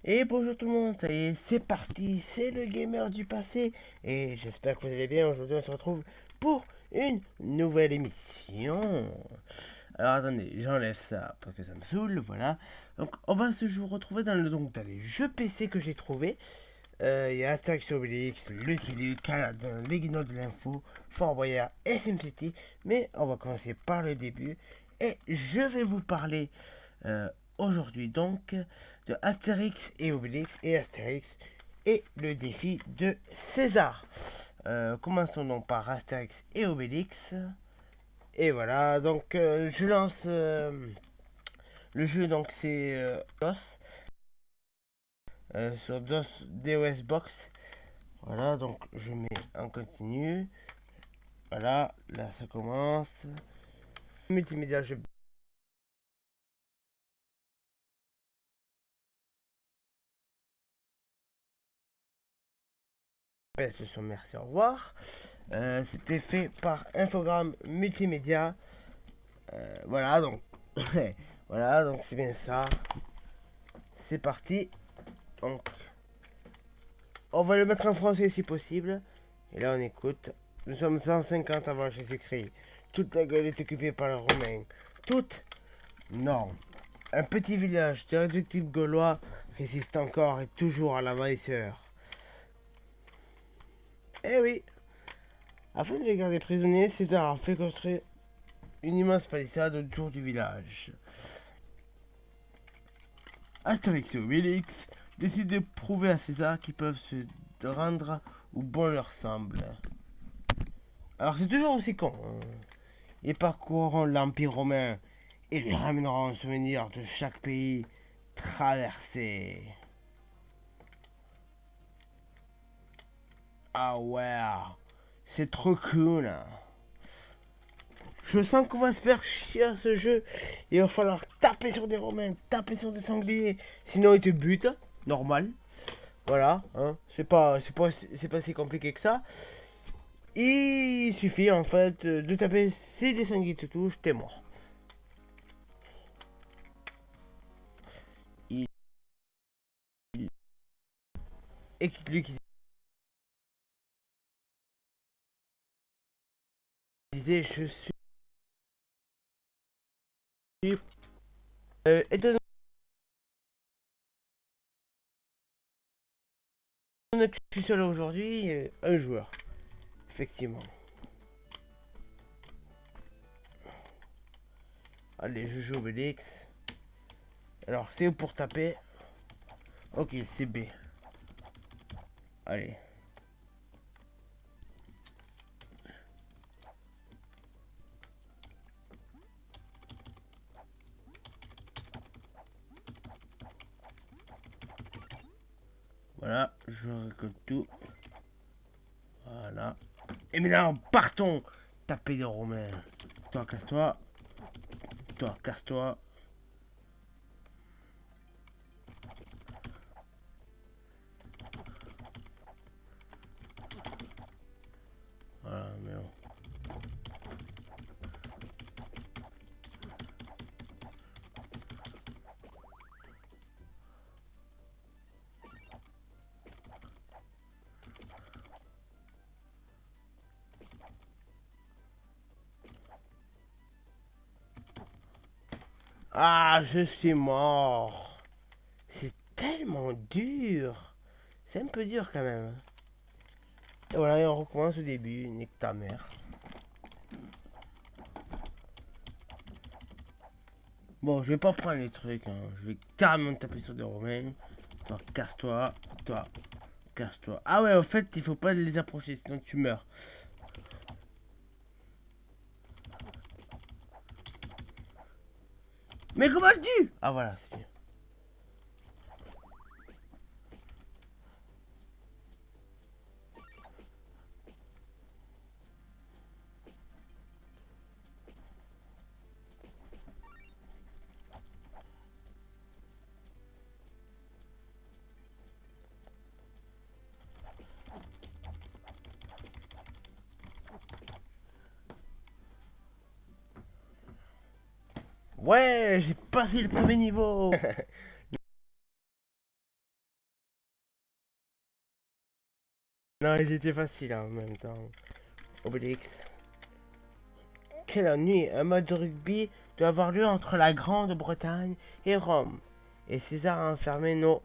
Et bonjour tout le monde, ça y est, c'est parti, c'est le gamer du passé. Et j'espère que vous allez bien. Aujourd'hui, on se retrouve pour une nouvelle émission. Alors attendez, j'enlève ça parce que ça me saoule, voilà. Donc on va se retrouver dans les jeux PC que j'ai trouvé. Il y a Astérix et Obélix, Lucky Luke, Caladin, les Guignols de l'info, Fort Boyard et SimCity. Mais on va commencer par le début. Et je vais vous parler euh, aujourd'hui donc de Astérix et Obélix et Astérix et le défi de César. Commençons donc par Astérix et Obélix. Et voilà, donc je lance le jeu, donc c'est DOS, sur DOS Box. Voilà, donc je mets en continu. Voilà, là ça commence. Multimédia, je baisse le son, merci, au revoir. C'était fait par Infogrames Multimédia. Voilà, donc voilà, donc c'est bien ça. C'est parti. Donc, on va le mettre en français si possible. Et là, on écoute. Nous sommes 150 avant Jésus-Christ. Toute la gueule est occupée par les Romains. Toute? Non. Un petit village de réductibles gaulois résiste encore et toujours à l'envahisseur. Eh oui. Afin de les garder prisonniers, César a fait construire une immense palissade autour du village. Astérix et Obélix décident de prouver à César qu'ils peuvent se rendre où bon leur semble. Alors c'est toujours aussi con. Ils parcourront l'Empire romain et lui ramèneront un souvenir de chaque pays traversé. Ah ouais, c'est trop cool. Je sens qu'on va se faire chier à ce jeu. Il va falloir taper sur des Romains, taper sur des sangliers. Sinon ils te butent, normal. Voilà, hein. C'est pas si compliqué que ça. Il suffit en fait de taper si des sangliers te touchent, t'es mort. Il, et lui qui disait je suis étonné que je suis seul aujourd'hui, un joueur, effectivement. Allez, je joue Obélix. Alors c'est pour taper. Ok, c'est B. Allez. Voilà, je récolte tout. Voilà. Et maintenant, partons taper les Romains. Toi, casse-toi. Toi, casse-toi. Voilà, mais bon. Ah, je suis mort. C'est tellement dur. C'est un peu dur quand même. Et voilà, et on recommence au début. Nique ta mère. Bon, je vais pas prendre les trucs. Hein. Je vais carrément taper sur des Romains. Toi, casse-toi. Toi, casse-toi. Ah ouais, en fait, il faut pas les approcher, sinon tu meurs. Mais comment tu? Ah voilà, c'est bien. Ouais, j'ai passé le premier niveau. Non, ils étaient faciles en même temps. Obélix. Quelle ennui, un match de rugby doit avoir lieu entre la Grande-Bretagne et Rome. Et César a enfermé nos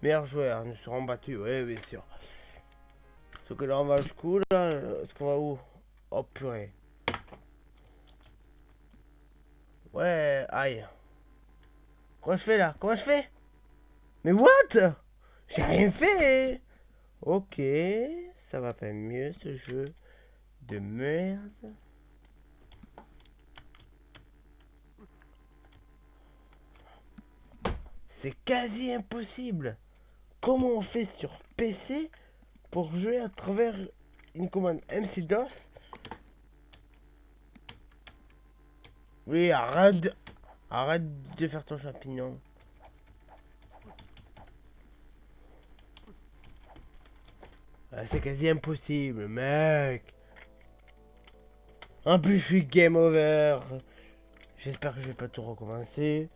meilleurs joueurs. Nous serons battus, oui, bien sûr. Sauf que là, on va jusqu'où coup, là. Est-ce qu'on va où? Oh, purée. Ouais, aïe. Comment je fais là? Comment je fais? Mais what? J'ai rien fait. Ok, ça va pas mieux ce jeu de merde. C'est quasi impossible. Comment on fait sur PC pour jouer à travers une commande MC-DOS? Oui, arrête de faire ton champignon. Ah, c'est quasi impossible, mec. En plus, je suis game over. J'espère que je vais pas tout recommencer.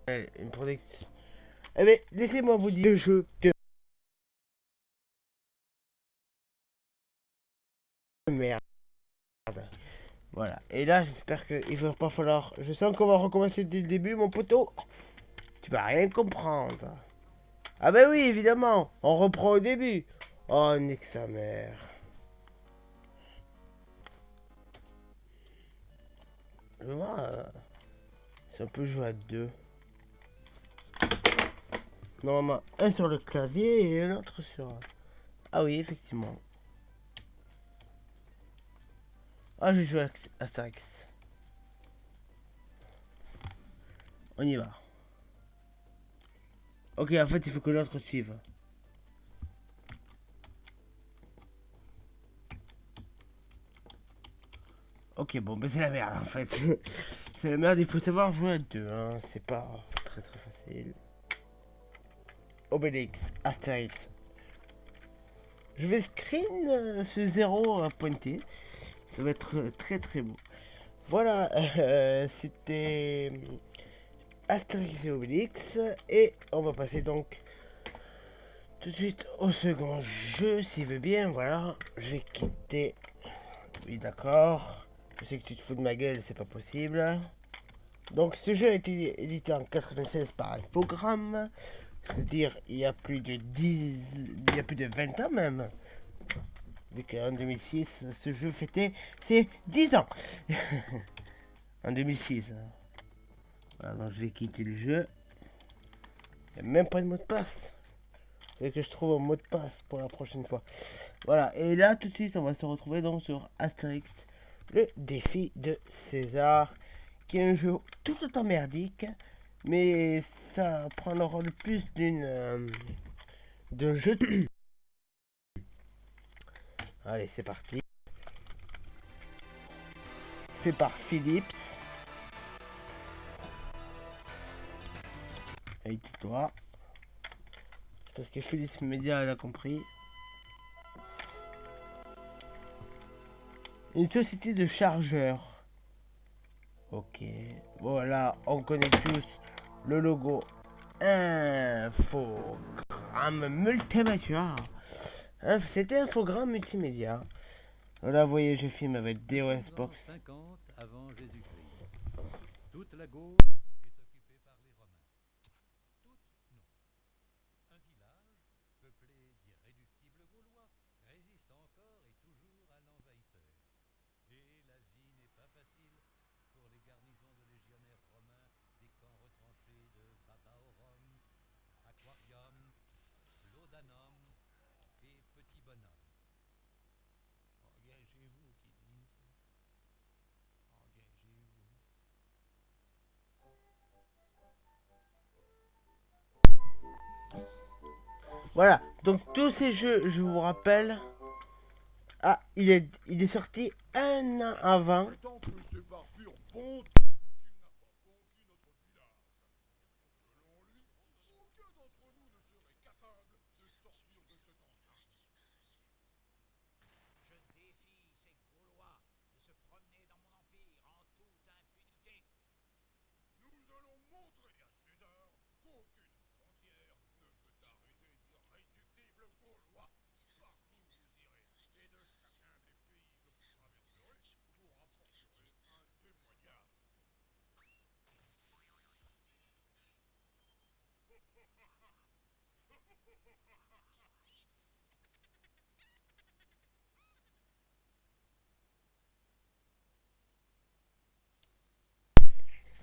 Allez, une protection. Eh bien, laissez-moi vous dire le jeu de merde. Voilà. Et là, j'espère qu'il va pas falloir. Je sens qu'on va recommencer dès le début, mon poteau. Tu vas rien comprendre. Ah ben oui, évidemment. On reprend au début. Oh, nique sa mère. Je vais voir si on peut jouer à deux. Normalement, un sur le clavier et un autre sur... Ah oui, effectivement. Ah, je joue à Astérix. On y va. Ok, en fait, il faut que l'autre suive. Ok, bon, ben c'est la merde, en fait. C'est la merde, il faut savoir jouer à deux, hein. C'est pas très très facile. Obélix, Astérix. Je vais screen ce zéro à pointer. Ça va être très très beau. Voilà, c'était Astérix et Obélix. Et on va passer donc tout de suite au second jeu, s'il veut bien. Voilà, je vais quitter. Oui, d'accord. Je sais que tu te fous de ma gueule, c'est pas possible. Donc, ce jeu a été édité en 96 par Infogrames. C'est-à-dire, il y a plus de 10. Il y a plus de 20 ans même. Vu qu'en 2006, ce jeu fêtait ses 10 ans. En 2006. Voilà, donc je vais quitter le jeu. Il n'y a même pas de mot de passe. Il faut que je trouve un mot de passe pour la prochaine fois. Voilà, et là tout de suite on va se retrouver donc sur Astérix, le défi de César, qui est un jeu tout autant merdique, mais ça prend le rôle plus d'un jeu. Allez, c'est parti. Fait par Philips. Allez, toi. Parce que Philips Media elle a compris. Une société de chargeurs. Ok. Voilà, on connaît tous le logo Infogramme Multimédia. C'était Infogramme Multimédia. Là, vous voyez, je filme avec DOS Box. 50 avant Jésus-Christ. Toute la Gaule est occupée par les Romains. Toute, non. Un village, peuplé d'irréductibles Gaulois, résiste encore et toujours à l'envahisseur. Et la vie n'est pas facile pour les garnisons de légionnaires romains des camps retranchés de Bataorum, Aquarium, Laudanum et Petit Bonhomme. Engagez-vous, qui disent. Engagez-vous. Voilà, donc tous ces jeux, je vous rappelle. Ah, il est sorti un an avant. Prétend que ces barbures bonté qu'il n'a pas conquis notre village. Selon lui, aucun d'entre nous ne serait capable de sortir de cet enceinte. Je défie ces Gaulois de se promener dans mon empire en toute impunité.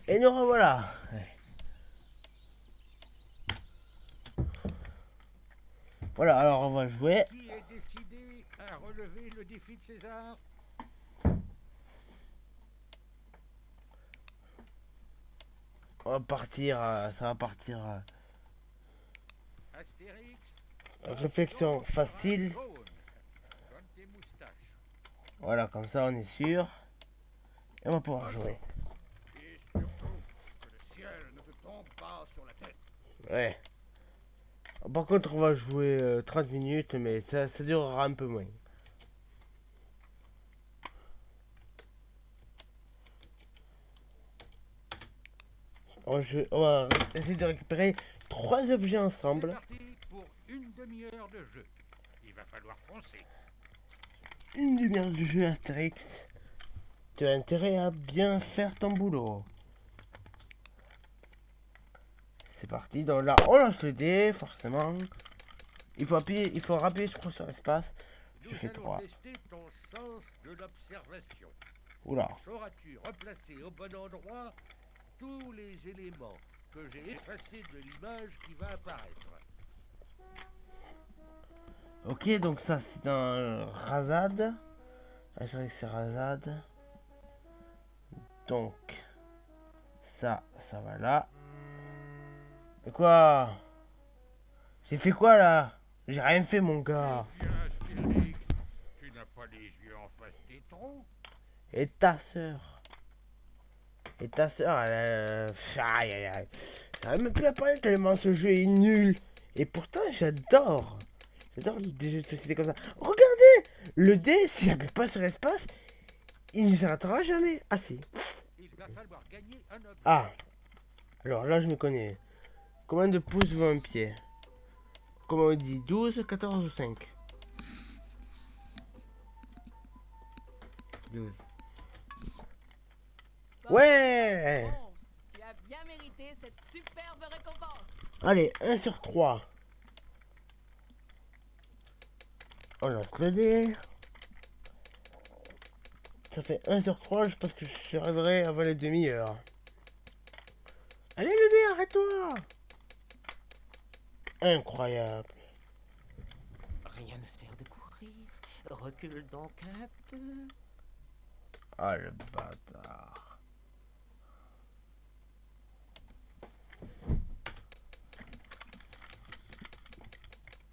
Et nous revoilà. Voilà, alors on va jouer. Qui est décidé à relever le défi de César? On va partir, ça va partir. Astérix, Réflexion facile. jaune, comme tes moustaches. Voilà, comme ça on est sûr. Et on va pouvoir jouer. Et surtout, que le ciel ne te tombe pas sur la tête. Ouais. Par contre, on va jouer 30 minutes, mais ça durera un peu moins. On va essayer de récupérer 3 objets C'est ensemble. parti pour une demi-heure de jeu. Il va falloir foncer. Une demi-heure de jeu Astérix. Tu as intérêt à bien faire ton boulot. C'est parti, donc là on lance le dé, forcément. Il faut rappuyer je crois sur l'espace. Je Nous fais allons 3. tester ton sens de l'observation. Oula. Sauras-tu replacer au bon endroit tous les éléments que j'ai effacés de l'image qui va apparaître? Ok, donc ça c'est un rasade. Ah, je dirais que c'est rasade. Donc, ça va là. Et quoi? J'ai fait quoi là? J'ai rien fait mon gars. Eh bien, Astérix, tu n'as pas les yeux en face des troncs. Et ta sœur? Et ta sœur, elle... Aïe aïe aïe. J'arrive même plus à parler tellement ce jeu est nul. Et pourtant j'adore. J'adore des jeux de société comme ça. Regardez! Le dé, si j'appuie pas sur l'espace, il ne s'arrêtera jamais. Ah si. Il va falloir gagner un objet. Ah. Alors là je me connais. Combien de pouces vaut un pied? Comment on dit? 12, 14 ou 5? 12. Ouais! Tu as bien mérité cette superbe récompense. Allez, 1 sur 3. On lance le dé. Ça fait 1 sur 3, je pense que j'arriverai avant les demi-heures. Allez le dé, arrête-toi! Incroyable. Rien ne sert de courir. Recule donc un peu. Ah le bâtard.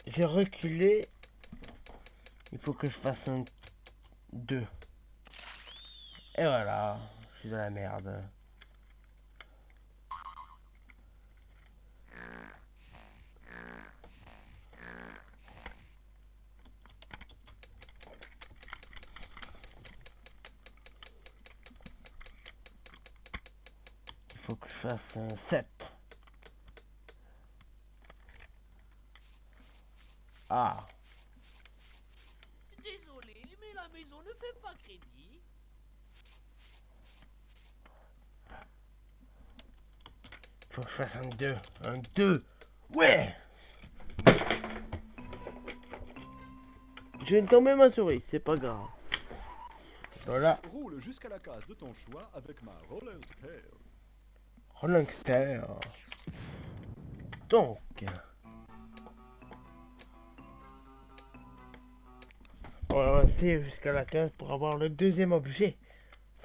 J'ai reculé. Il faut que je fasse un 2. Et voilà, je suis dans la merde. Il faut que je fasse un 7. Ah, Désolé, mais la maison ne fait pas crédit. il faut que je fasse un 2. Un 2. Ouais! Je vais tomber ma souris, c'est pas grave. Voilà, Roule jusqu'à la case de ton choix avec ma Rollerster. Rollingster. Donc, on va avancer jusqu'à la case pour avoir le deuxième objet.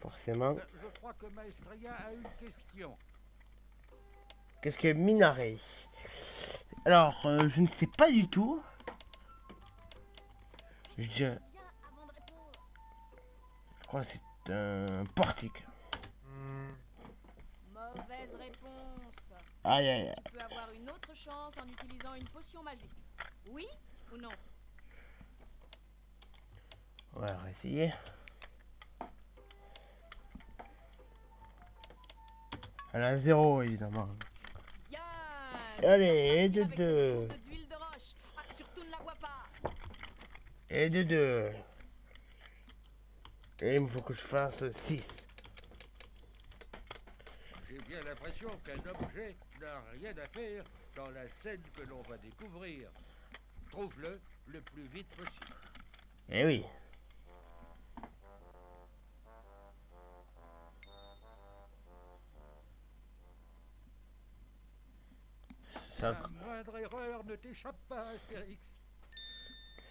Forcément. Je crois que Maestria a une question. Qu'est-ce que minaret? Alors, je ne sais pas du tout. Je crois que c'est un portique. Mauvaise réponse. Aïe aïe aïe. Tu peux avoir une autre chance en utilisant une potion magique. Oui ou non? On va réessayer. Elle a 0 évidemment. Bien. Allez, Tu et vas de partir avec 2. cette source d'huile de roche. Ah, surtout ne la bois pas. Et de 2. Et il me faut que je fasse 6. J'ai bien l'impression qu'un objet n'a rien à faire dans la scène que l'on va découvrir. Trouve-le le plus vite possible. Eh oui. Ça, La moindre erreur ne t'échappe pas, Astérix.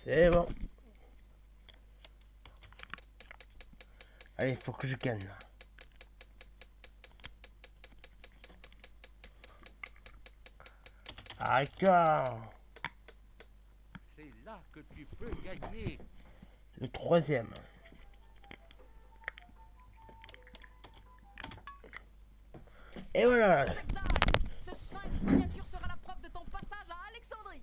c'est bon. Allez, faut que je gagne. Là. D'accord. C'est là que tu peux gagner. Le troisième. Et voilà. Zigzag, ce sphinx miniature sera la preuve de ton passage à Alexandrie.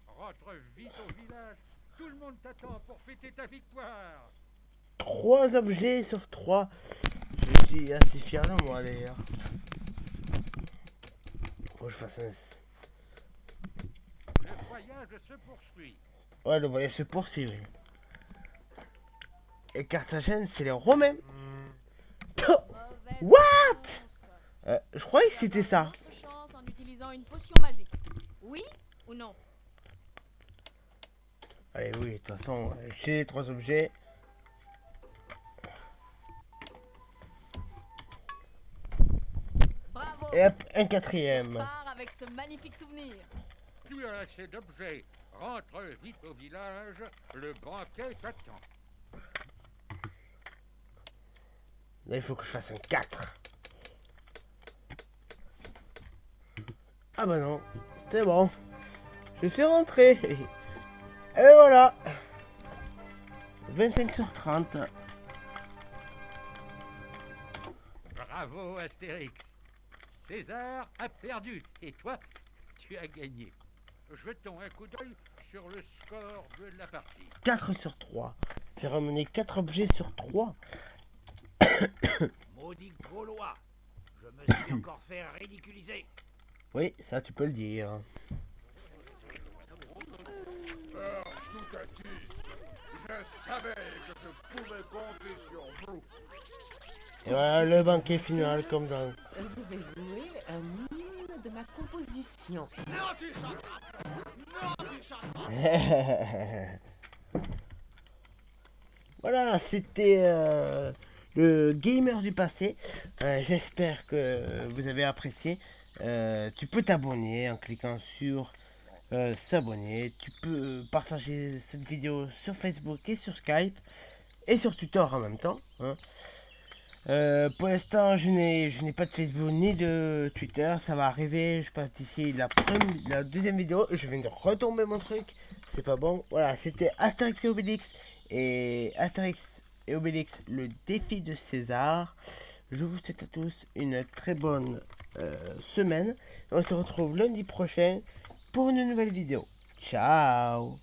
Rentre vite au village. Tout le monde t'attend pour fêter ta victoire. 3 objets sur 3. Je suis assez fier de moi d'ailleurs. Faut que je fasse un... Le voyage se poursuit. Ouais, le voyage se poursuit, oui. Et Carthagène, c'est les Romains. Mauvaise What? réponse. Je croyais que Tu c'était vas ça. avoir une autre chance en utilisant une potion magique. Oui ou non? Allez, oui, de toute façon, j'ai les 3 objets. Bravo. Et hop, un Tu quatrième. repars avec ce magnifique souvenir. Tu as assez d'objets. Rentre vite au village. Le banquet t'attend. Là, il faut que je fasse un 4. Ah bah non, c'était bon. Je suis rentré. Et voilà. 25 sur 30. Bravo, Astérix. César a perdu. Et toi, tu as gagné. Jetons un coup d'œil sur le score de la partie. 4 sur 3. J'ai ramené 4 objets sur 3. Maudit Gaulois, je me suis encore fait ridiculiser. Oui, ça tu peux le dire. Toucatis, je savais que je pouvais compter sur vous. Et voilà le banquet final comme dans... Je vais jouer un hymne de ma composition. Non, tu chanteras pas. Non, tu chanteras pas. Voilà, c'était le gamer du passé. J'espère que vous avez apprécié. Tu peux t'abonner en cliquant sur s'abonner. Tu peux partager cette vidéo sur Facebook et sur Skype et sur Twitter en même temps. Hein. Pour l'instant, je n'ai pas de Facebook ni de Twitter. Ça va arriver. Je passe d'ici la deuxième vidéo. Je viens de retomber mon truc. C'est pas bon. Voilà, c'était Astérix et Obélix. Et Astérix et Obélix, le défi de César. Je vous souhaite à tous une très bonne semaine. On se retrouve lundi prochain pour une nouvelle vidéo. Ciao!